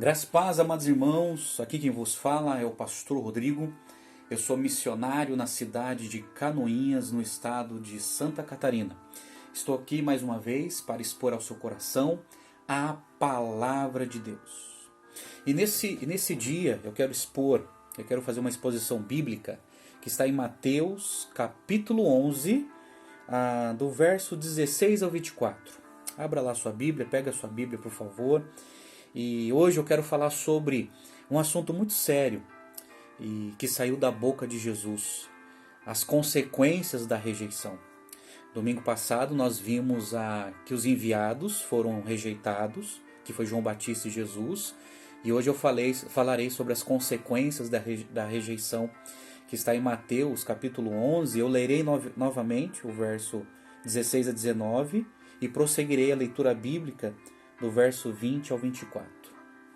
Graças e paz, amados irmãos, aqui quem vos fala é o pastor Rodrigo. Eu sou missionário na cidade de Canoinhas, no estado de Santa Catarina. Estou aqui mais uma vez para expor ao seu coração a palavra de Deus. E nesse dia eu quero fazer uma exposição bíblica que está em Mateus capítulo 11, do verso 16 ao 24. Abra lá sua Bíblia, pega a sua Bíblia por favor. E hoje eu quero falar sobre um assunto muito sério e que saiu da boca de Jesus: as consequências da rejeição. Domingo passado nós vimos que os enviados foram rejeitados, que foi João Batista e Jesus. E hoje eu falarei sobre as consequências da rejeição, que está em Mateus capítulo 11. Eu lerei novamente o verso 16 a 19 e prosseguirei a leitura bíblica do verso 20 ao 24.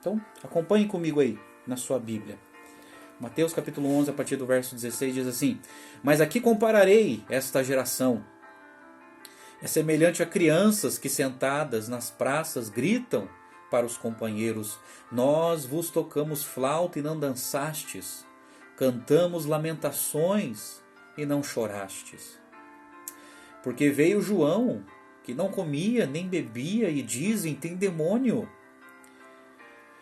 Então, acompanhe comigo aí na sua Bíblia. Mateus capítulo 11, a partir do verso 16, diz assim: Mas aqui compararei esta geração. É semelhante a crianças que sentadas nas praças gritam para os companheiros: Nós vos tocamos flauta e não dançastes, cantamos lamentações e não chorastes. Porque veio João, que não comia nem bebia, e dizem: tem demônio.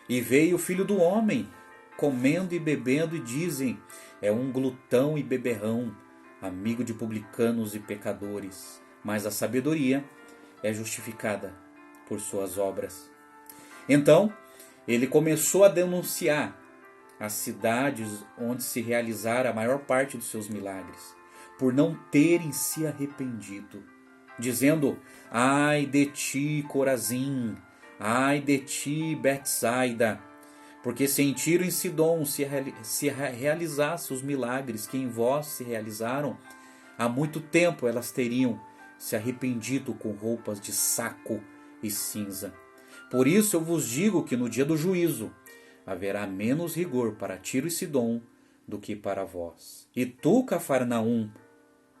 E veio o Filho do Homem, comendo e bebendo, e dizem: é um glutão e beberrão, amigo de publicanos e pecadores. Mas a sabedoria é justificada por suas obras. Então, ele começou a denunciar as cidades onde se realizara a maior parte dos seus milagres, por não terem se arrependido, dizendo: ai de ti, Corazim, ai de ti, Betsaida, porque se em Tiro e em Sidom se realizasse os milagres que em vós se realizaram, há muito tempo elas teriam se arrependido com roupas de saco e cinza. Por isso eu vos digo que no dia do juízo haverá menos rigor para Tiro e Sidom do que para vós. E tu, Cafarnaum,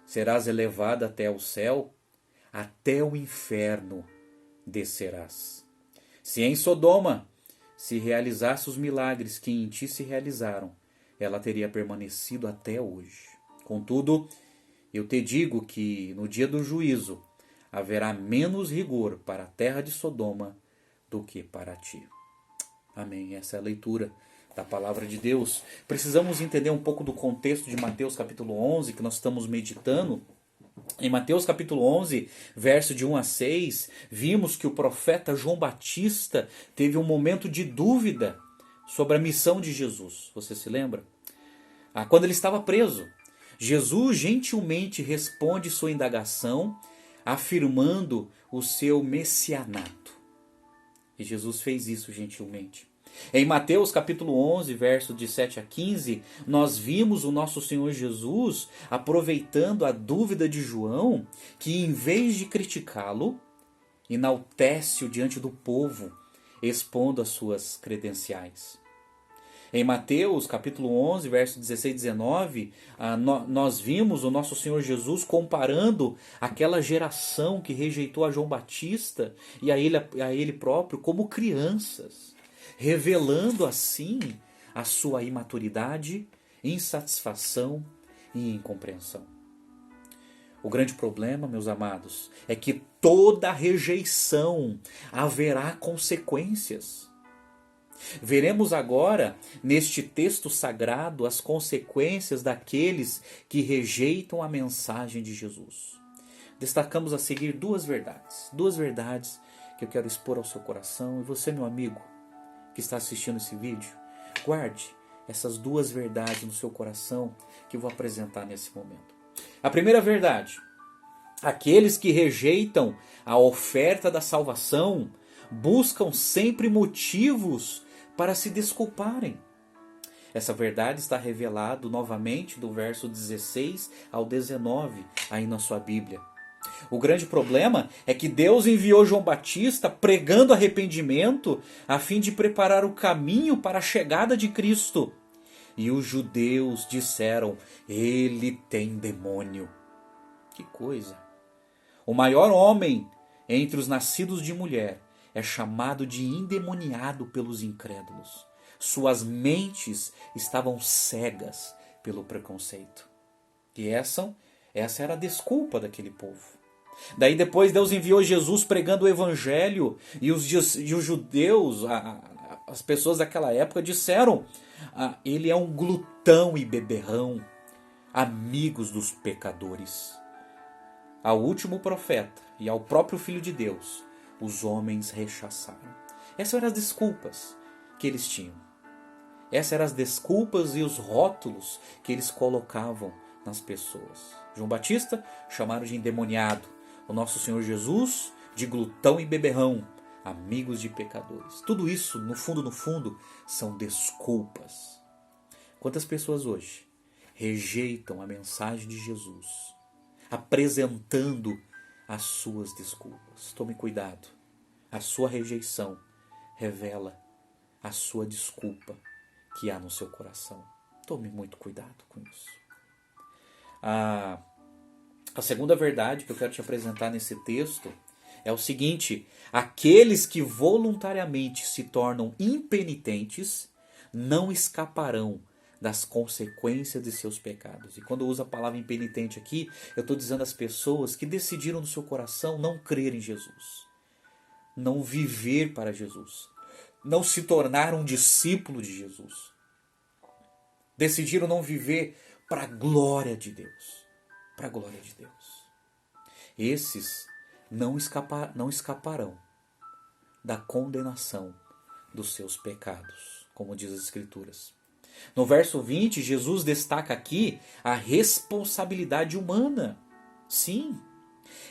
serás elevada até o céu, até o inferno descerás. Se em Sodoma se realizasse os milagres que em ti se realizaram, ela teria permanecido até hoje. Contudo, eu te digo que no dia do juízo haverá menos rigor para a terra de Sodoma do que para ti. Amém. Essa é a leitura da palavra de Deus. Precisamos entender um pouco do contexto de Mateus capítulo 11, que nós estamos meditando. Em Mateus capítulo 11, verso de 1 a 6, vimos que o profeta João Batista teve um momento de dúvida sobre a missão de Jesus. Você se lembra? Quando ele estava preso, Jesus gentilmente responde sua indagação, afirmando o seu messianato. E Jesus fez isso gentilmente. Em Mateus capítulo 11, verso de 7 a 15, nós vimos o nosso Senhor Jesus aproveitando a dúvida de João, que em vez de criticá-lo, enaltece-o diante do povo, expondo as suas credenciais. Em Mateus capítulo 11, verso 16 e 19, nós vimos o nosso Senhor Jesus comparando aquela geração que rejeitou a João Batista e a ele próprio como crianças, revelando assim a sua imaturidade, insatisfação e incompreensão. O grande problema, meus amados, é que toda rejeição haverá consequências. Veremos agora, neste texto sagrado, as consequências daqueles que rejeitam a mensagem de Jesus. Destacamos a seguir duas verdades que eu quero expor ao seu coração. E você, meu amigo, que está assistindo esse vídeo, guarde essas duas verdades no seu coração que eu vou apresentar nesse momento. A primeira verdade: aqueles que rejeitam a oferta da salvação buscam sempre motivos para se desculparem. Essa verdade está revelado novamente do verso 16 ao 19 aí na sua Bíblia. O grande problema é que Deus enviou João Batista pregando arrependimento a fim de preparar o caminho para a chegada de Cristo. E os judeus disseram: ele tem demônio. Que coisa! O maior homem entre os nascidos de mulher é chamado de endemoniado pelos incrédulos. Suas mentes estavam cegas pelo preconceito. E essa era a desculpa daquele povo. Daí depois Deus enviou Jesus pregando o evangelho e os judeus, as pessoas daquela época disseram: ele é um glutão e beberrão, amigos dos pecadores. Ao último profeta e ao próprio Filho de Deus, os homens rechaçaram. Essas eram as desculpas que eles tinham. Essas eram as desculpas e os rótulos que eles colocavam nas pessoas. João Batista chamaram de endemoniado. O nosso Senhor Jesus de glutão e beberrão, amigos de pecadores. Tudo isso, no fundo, são desculpas. Quantas pessoas hoje rejeitam a mensagem de Jesus, apresentando as suas desculpas? Tome cuidado. A sua rejeição revela a sua desculpa que há no seu coração. Tome muito cuidado com isso. A segunda verdade que eu quero te apresentar nesse texto é o seguinte: aqueles que voluntariamente se tornam impenitentes não escaparão das consequências de seus pecados. E quando eu uso a palavra impenitente aqui, eu estou dizendo às pessoas que decidiram no seu coração não crer em Jesus, não viver para Jesus, não se tornar um discípulo de Jesus. Decidiram não viver para a glória de Deus. Para a glória de Deus. Esses não escaparão da condenação dos seus pecados, como diz as Escrituras. No verso 20, Jesus destaca aqui a responsabilidade humana. Sim,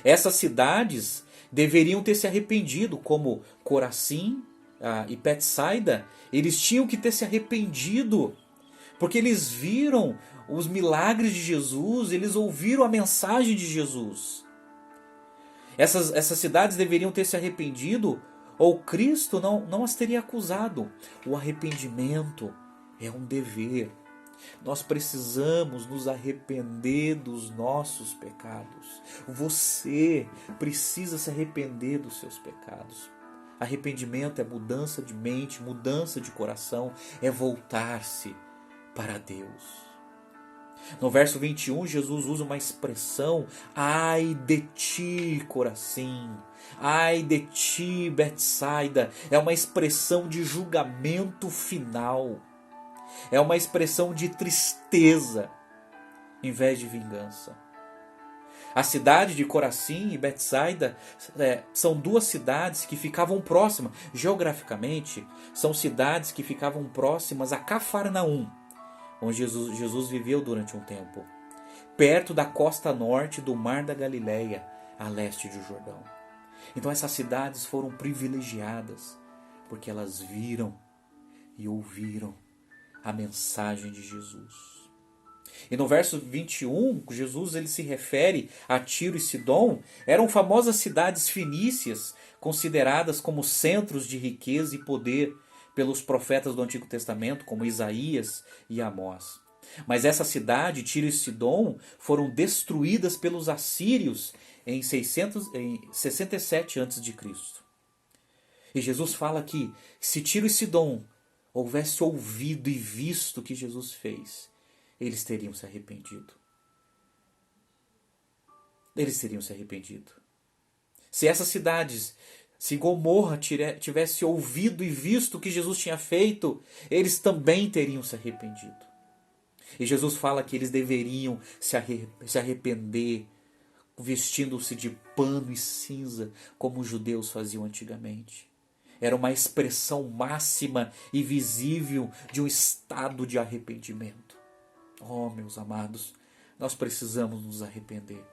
essas cidades deveriam ter se arrependido, como Corazim e Betsaida. Eles tinham que ter se arrependido, porque eles viram os milagres de Jesus, eles ouviram a mensagem de Jesus. Essas cidades deveriam ter se arrependido, ou Cristo não as teria acusado. O arrependimento é um dever. Nós precisamos nos arrepender dos nossos pecados. Você precisa se arrepender dos seus pecados. Arrependimento é mudança de mente, mudança de coração, é voltar-se para Deus. No verso 21, Jesus usa uma expressão: ai de ti, Corazim, ai de ti, Betsaida. É uma expressão de julgamento final. É uma expressão de tristeza, em vez de vingança. A cidade de Corazim e Betsaida são duas cidades que ficavam próximas, geograficamente, são cidades que ficavam próximas a Cafarnaum, onde Jesus viveu durante um tempo, perto da costa norte do Mar da Galileia, a leste do Jordão. Então essas cidades foram privilegiadas, porque elas viram e ouviram a mensagem de Jesus. E no verso 21, Jesus ele se refere a Tiro e Sidom. Eram famosas cidades fenícias, consideradas como centros de riqueza e poder pelos profetas do Antigo Testamento, como Isaías e Amós. Mas essa cidade, Tiro e Sidom, foram destruídas pelos assírios em 67 a.C. E Jesus fala que se Tiro e Sidom houvesse ouvido e visto o que Jesus fez, eles teriam se arrependido. Eles teriam se arrependido. Se essas cidades, se Gomorra tivesse ouvido e visto o que Jesus tinha feito, eles também teriam se arrependido. E Jesus fala que eles deveriam se arrepender, vestindo-se de pano e cinza, como os judeus faziam antigamente. Era uma expressão máxima e visível de um estado de arrependimento. Oh, meus amados, nós precisamos nos arrepender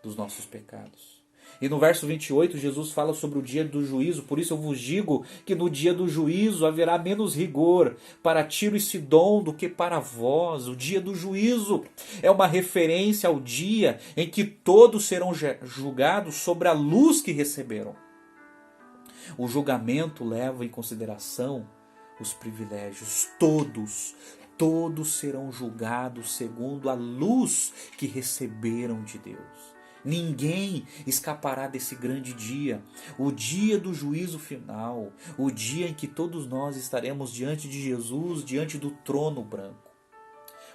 dos nossos pecados. E no verso 28, Jesus fala sobre o dia do juízo. Por isso eu vos digo que no dia do juízo haverá menos rigor para Tiro e Sidom do que para vós. O dia do juízo é uma referência ao dia em que todos serão julgados sobre a luz que receberam. O julgamento leva em consideração os privilégios. Todos serão julgados segundo a luz que receberam de Deus. Ninguém escapará desse grande dia, o dia do juízo final, o dia em que todos nós estaremos diante de Jesus, diante do trono branco.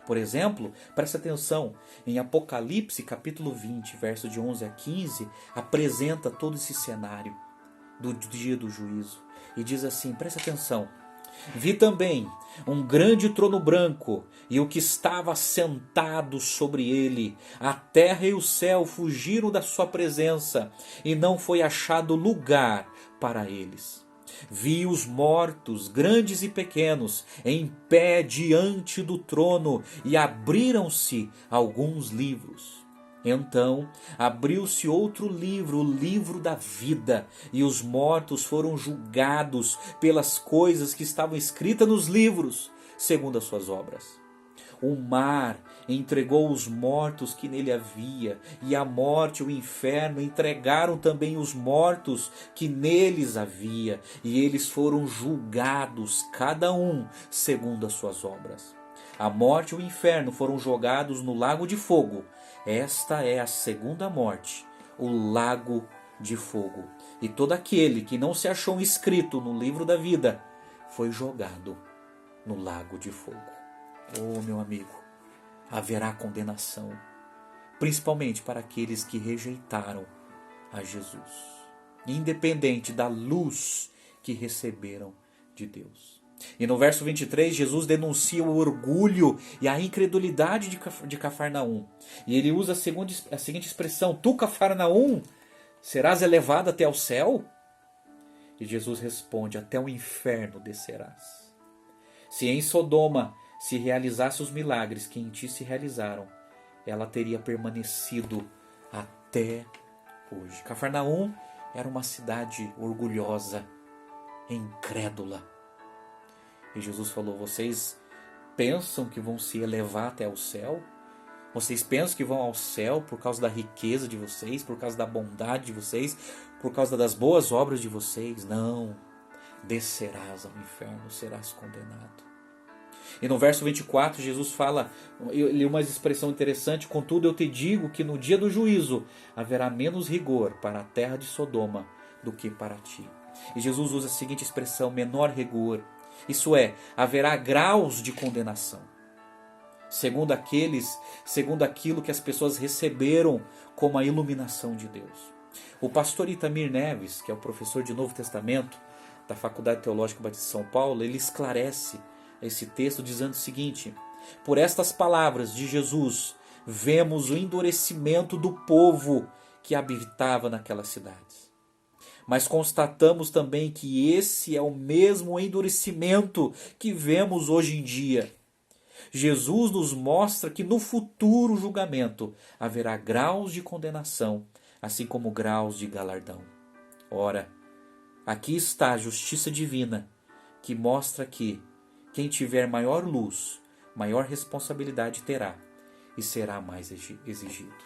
Por exemplo, presta atenção, em Apocalipse capítulo 20, verso de 11 a 15, apresenta todo esse cenário do dia do juízo. E diz assim, presta atenção: vi também um grande trono branco e o que estava sentado sobre ele. A terra e o céu fugiram da sua presença e não foi achado lugar para eles. Vi os mortos, grandes e pequenos, em pé diante do trono, e abriram-se alguns livros. Então abriu-se outro livro, o livro da vida, e os mortos foram julgados pelas coisas que estavam escritas nos livros, segundo as suas obras. O mar entregou os mortos que nele havia, e a morte e o inferno entregaram também os mortos que neles havia, e eles foram julgados, cada um segundo as suas obras. A morte e o inferno foram jogados no lago de fogo. Esta é a segunda morte, o lago de fogo. E todo aquele que não se achou inscrito no livro da vida foi jogado no lago de fogo. Oh, meu amigo, haverá condenação, principalmente para aqueles que rejeitaram a Jesus, independente da luz que receberam de Deus. E no verso 23, Jesus denuncia o orgulho e a incredulidade de Cafarnaum. E ele usa a seguinte expressão: tu, Cafarnaum, serás elevado até ao céu? E Jesus responde: até o inferno descerás. Se em Sodoma se realizasse os milagres que em ti se realizaram, ela teria permanecido até hoje. Cafarnaum era uma cidade orgulhosa, incrédula. E Jesus falou: vocês pensam que vão se elevar até o céu? Vocês pensam que vão ao céu por causa da riqueza de vocês, por causa da bondade de vocês, por causa das boas obras de vocês? Não. Descerás ao inferno, serás condenado. E no verso 24, Jesus fala, ele uma expressão interessante: contudo eu te digo que no dia do juízo haverá menos rigor para a terra de Sodoma do que para ti. E Jesus usa a seguinte expressão: menor rigor. Isso é, haverá graus de condenação, segundo aquilo que as pessoas receberam como a iluminação de Deus. O pastor Itamir Neves, que é o professor de Novo Testamento da Faculdade Teológica Batista de São Paulo, ele esclarece esse texto dizendo o seguinte: por estas palavras de Jesus, vemos o endurecimento do povo que habitava naquelas cidades. Mas constatamos também que esse é o mesmo endurecimento que vemos hoje em dia. Jesus nos mostra que no futuro julgamento haverá graus de condenação, assim como graus de galardão. Ora, aqui está a justiça divina, que mostra que quem tiver maior luz, maior responsabilidade terá e será mais exigido.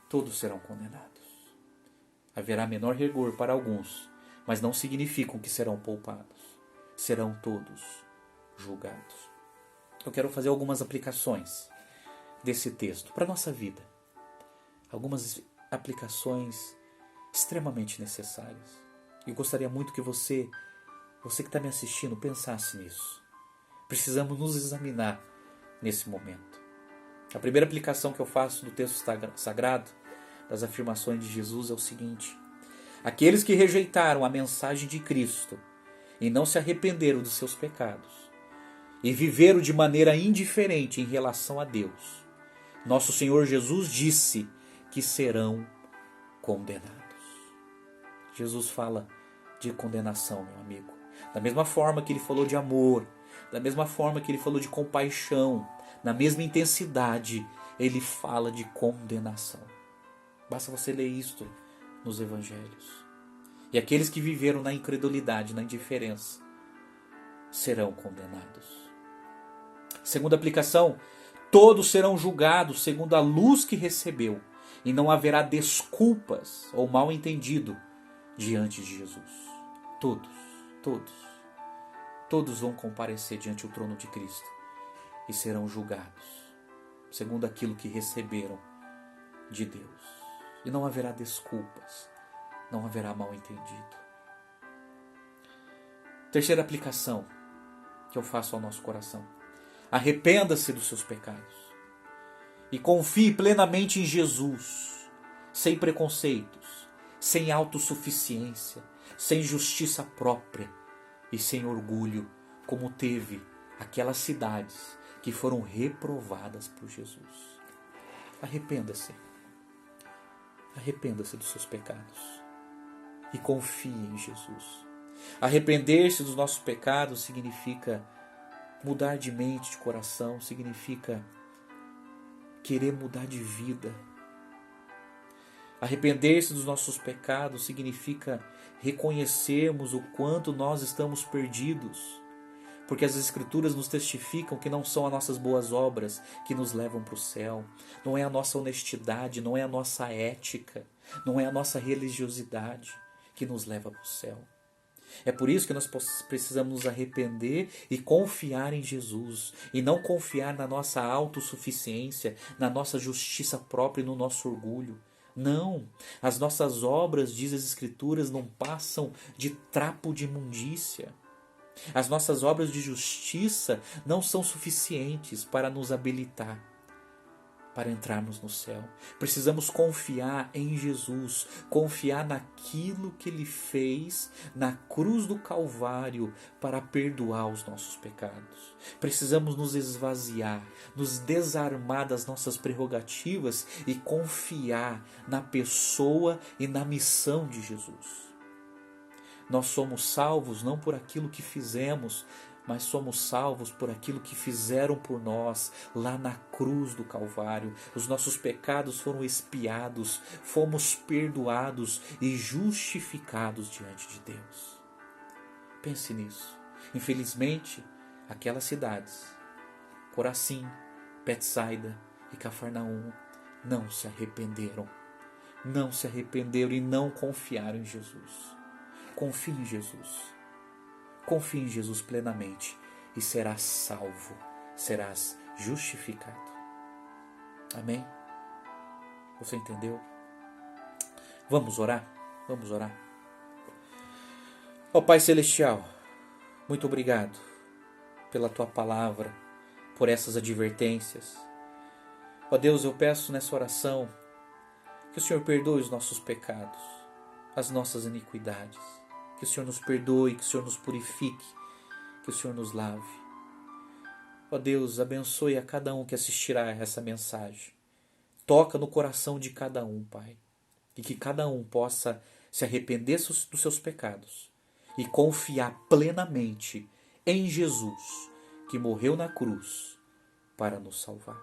Todos serão condenados. Haverá menor rigor para alguns, mas não significam que serão poupados. Serão todos julgados. Eu quero fazer algumas aplicações desse texto para a nossa vida. Algumas aplicações extremamente necessárias. Eu gostaria muito que você que está me assistindo, pensasse nisso. Precisamos nos examinar nesse momento. A primeira aplicação que eu faço do texto sagrado, das afirmações de Jesus, é o seguinte: aqueles que rejeitaram a mensagem de Cristo e não se arrependeram dos seus pecados e viveram de maneira indiferente em relação a Deus, nosso Senhor Jesus disse que serão condenados. Jesus fala de condenação, meu amigo. Da mesma forma que ele falou de amor, da mesma forma que ele falou de compaixão, na mesma intensidade, ele fala de condenação. Basta você ler isto nos evangelhos. E aqueles que viveram na incredulidade, na indiferença, serão condenados. Segunda aplicação: todos serão julgados segundo a luz que recebeu, e não haverá desculpas ou mal entendido diante de Jesus. Todos vão comparecer diante do trono de Cristo e serão julgados segundo aquilo que receberam de Deus. E não haverá desculpas, não haverá mal entendido. Terceira aplicação que eu faço ao nosso coração: arrependa-se dos seus pecados e confie plenamente em Jesus, sem preconceitos, sem autossuficiência, sem justiça própria e sem orgulho, como teve aquelas cidades que foram reprovadas por Jesus. Arrependa-se. Arrependa-se dos seus pecados e confie em Jesus. Arrepender-se dos nossos pecados significa mudar de mente, de coração, significa querer mudar de vida. Arrepender-se dos nossos pecados significa reconhecermos o quanto nós estamos perdidos, porque as Escrituras nos testificam que não são as nossas boas obras que nos levam para o céu, não é a nossa honestidade, não é a nossa ética, não é a nossa religiosidade que nos leva para o céu. É por isso que nós precisamos nos arrepender e confiar em Jesus, e não confiar na nossa autossuficiência, na nossa justiça própria e no nosso orgulho. Não, as nossas obras, diz as Escrituras, não passam de trapo de imundícia. As nossas obras de justiça não são suficientes para nos habilitar para entrarmos no céu. Precisamos confiar em Jesus, confiar naquilo que Ele fez na cruz do Calvário para perdoar os nossos pecados. Precisamos nos esvaziar, nos desarmar das nossas prerrogativas e confiar na pessoa e na missão de Jesus. Nós somos salvos não por aquilo que fizemos, mas somos salvos por aquilo que fizeram por nós lá na cruz do Calvário. Os nossos pecados foram expiados, fomos perdoados e justificados diante de Deus. Pense nisso. Infelizmente, aquelas cidades, Corazim, Betsaida e Cafarnaum, não se arrependeram. Não se arrependeram e não confiaram em Jesus. Confie em Jesus. Confie em Jesus plenamente e serás salvo, serás justificado. Amém? Você entendeu? Vamos orar? Vamos orar. Ó Pai Celestial, muito obrigado pela Tua palavra, por essas advertências. Ó Deus, eu peço nessa oração que o Senhor perdoe os nossos pecados, as nossas iniquidades. Que o Senhor nos perdoe, que o Senhor nos purifique, que o Senhor nos lave. Ó Deus, abençoe a cada um que assistirá a essa mensagem. Toca no coração de cada um, Pai. E que cada um possa se arrepender dos seus pecados e confiar plenamente em Jesus, que morreu na cruz para nos salvar.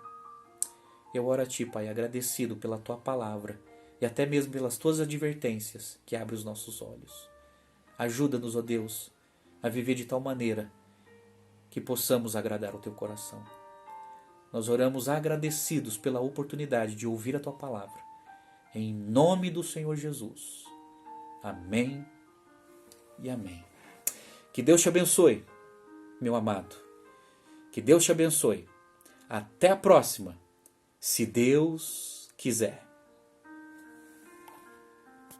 Eu oro a Ti, Pai, agradecido pela Tua palavra e até mesmo pelas Tuas advertências que abrem os nossos olhos. Ajuda-nos, ó Deus, a viver de tal maneira que possamos agradar o Teu coração. Nós oramos agradecidos pela oportunidade de ouvir a Tua palavra. Em nome do Senhor Jesus. Amém e amém. Que Deus te abençoe, meu amado. Que Deus te abençoe. Até a próxima, se Deus quiser.